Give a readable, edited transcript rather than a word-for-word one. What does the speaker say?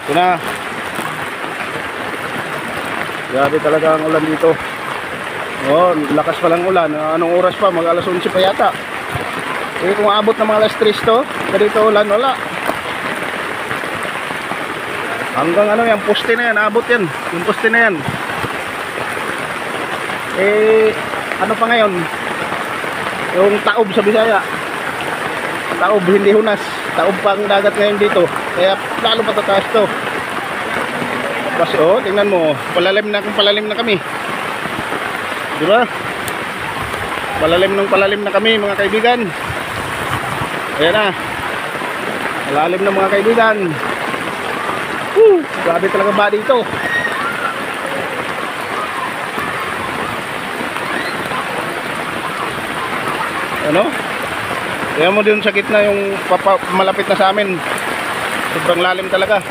Ito na. Grabe talaga ang ulan dito. Oh, lakas pa lang ulan. Anong oras pa? Mag alas 11 pa yata. Eh kung abot ng mga alas 3 to, ganito ulan, wala. Hanggang ano yan, poste na yan, abot yan. Yung poste na yan. Eh, ano pa ngayon? Yung taob sa Bisaya. Taob, hindi hunas. Taob pa ang dagat ngayon dito. Kaya lalo patataas to. Kasi oh, tingnan mo, palalim na kami. Di ba? Palalim na kami mga kaibigan. Ayan na. Malalim na mga kaibigan. Grabe talaga ba dito? Ano? Kaya mo din sa gitna yung malapit na sa amin. Sobrang lalim talaga.